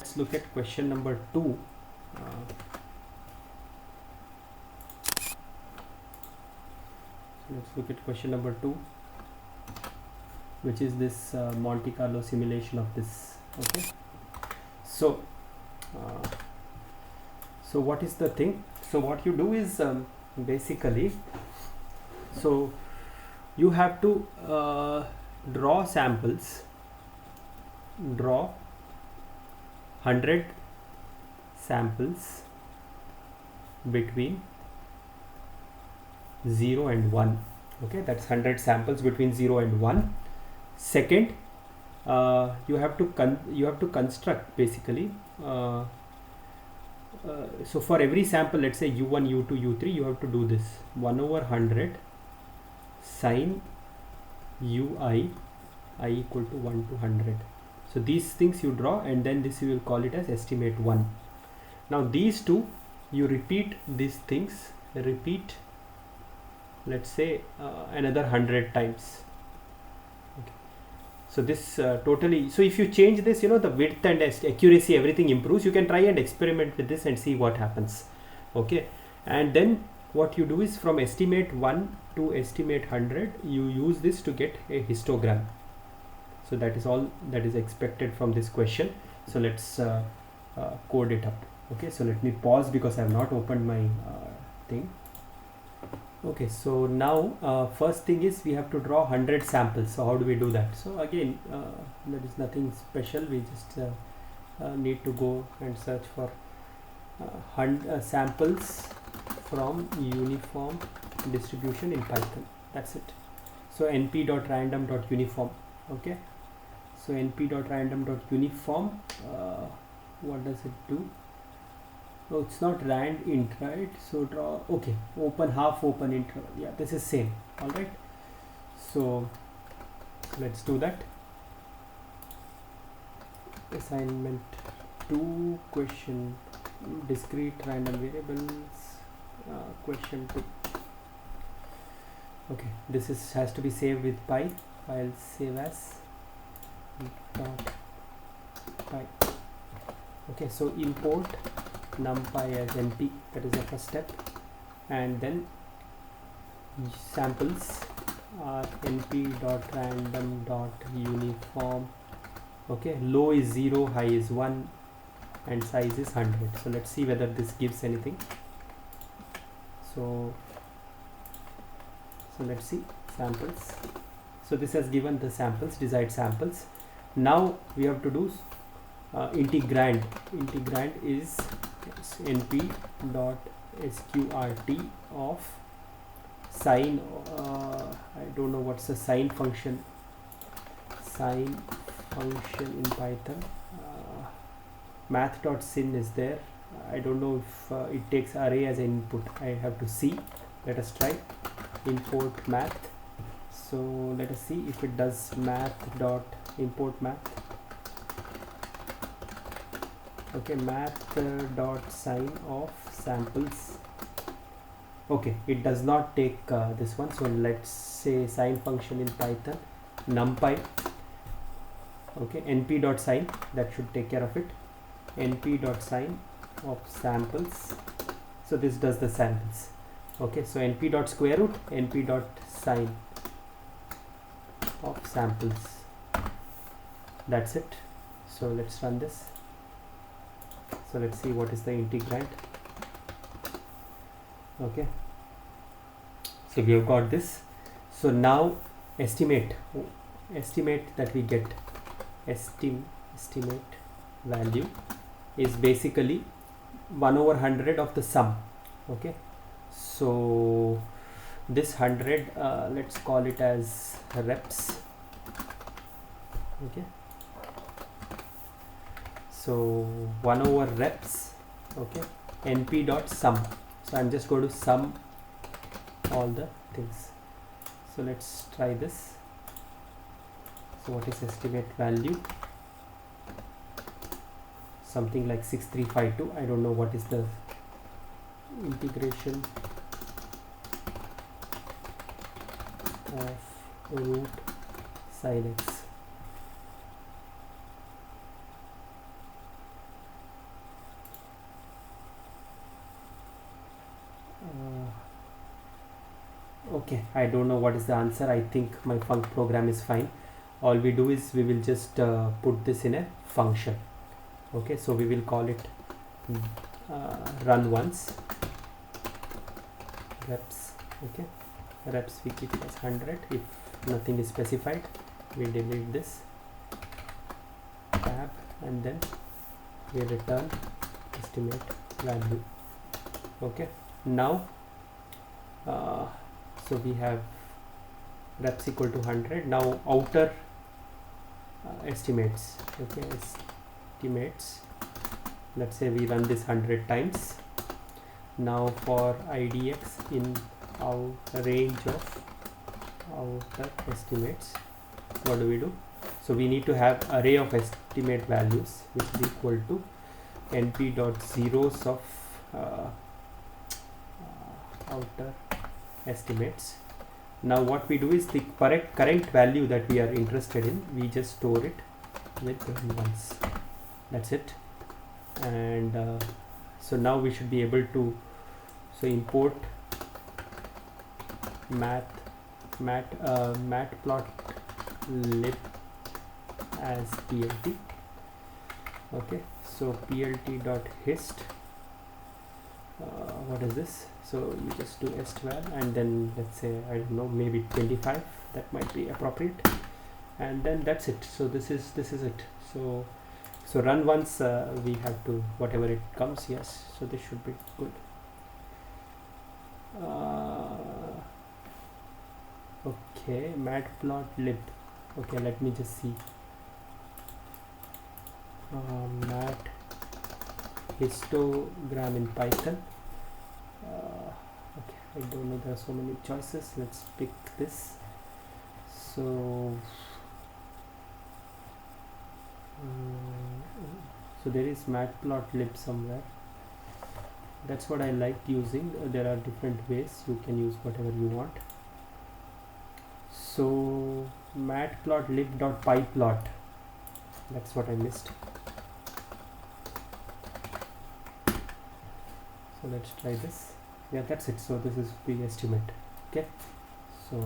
let's look at question number 2. Let's look at question number 2, which is this Monte Carlo simulation of this. Okay, so what is the thing? So what you do is basically, so you have to draw samples, draw 100 samples between 0 and 1. Okay, that's 100 samples between 0 and 1. Second, you have to construct basically. So for every sample, let's say u1, u2, u3, you have to do this 1 over 100 sine ui I equal to 1 to 100. So these things you draw, and then this you will call it as estimate 1. Now these two, you repeat these things, repeat, let's say another 100 times. Okay. So this totally, so if you change this, the width and accuracy, everything improves. You can try and experiment with this and see what happens. Okay, and then what you do is from estimate 1 to estimate 100, you use this to get a histogram. So that is all that is expected from this question. So let's code it up. Okay, so let me pause because I have not opened my thing. Okay, so now first thing is we have to draw 100 samples. So how do we do that? So again, there is nothing special. We just need to go and search for samples from uniform distribution in Python. That's it. So np.random.uniform. Okay, so np.random.uniform, what does it do? Oh, it's not rand int, right? So draw, okay, open, half open interval. Yeah, this is same. All right, so let's do that. Assignment 2, question, discrete random variables, question 2. Okay, this has to be saved with py. File save as .py. Okay, so import numpy as np, that is the first step, and then samples are np.random.uniform. okay, low is 0, high is 1, and size is 100. So let's see whether this gives anything. So let's see samples. So this has given the samples, desired samples. Now we have to do integrand. Integrand is np.sqrt of sine, I don't know what's the sine function. Sine function in Python. Math.sin is there. I don't know if it takes array as an input. I have to see. Let us try. Import math. So let us see if it does math.import math. Okay, math.sine of samples. Okay, it does not take this one. So let's say sine function in Python, numpy. Okay, np.sine, that should take care of it. np.sine of samples. So this does the samples. Okay, so np.square root, np.sine of samples. That's it. So let's run this. So let's see what is the integrand. Okay, so we have got this. So now estimate that we get, estimate value is basically 1 over 100 of the sum. Okay, so this 100, let's call it as reps. Okay, so 1 over reps. Okay, np dot sum. So I'm just going to sum all the things. So let's try this. So what is estimate value? Something like 6352. I don't know what is the integration of root sin x. Okay, I don't know what is the answer. I think my func program is fine. All we do is we will just put this in a function. Okay, so we will call it run once reps. Okay, reps we keep it as 100. If nothing is specified, we delete this tab and then we return estimate value. Okay, now so we have reps equal to 100. Now outer estimates. Okay, estimates, let's say we run this 100 times. Now for IDX in our range of outer estimates, what do? So we need to have array of estimate values which is equal to np dot zeros of outer estimates. Now what we do is the current value that we are interested in, we just store it with run once. That's it. And so now we should be able to import matplotlib as plt. Okay, so plt.hist, what is this? So you just do estval and then let's say, I don't know, maybe 25, that might be appropriate, and then that's it. So this is it. So run once, we have to whatever it comes. Yes, so this should be good. Okay, matplotlib. Okay, let me just see. Mat histogram in Python. Okay, I don't know, there are so many choices. Let's pick this. So there is matplotlib somewhere. That's what I like using. There are different ways, you can use whatever you want. So matplotlib.pyplot, that's what I missed. So let's try this. Yeah, that's it. So this is the estimate. Okay, so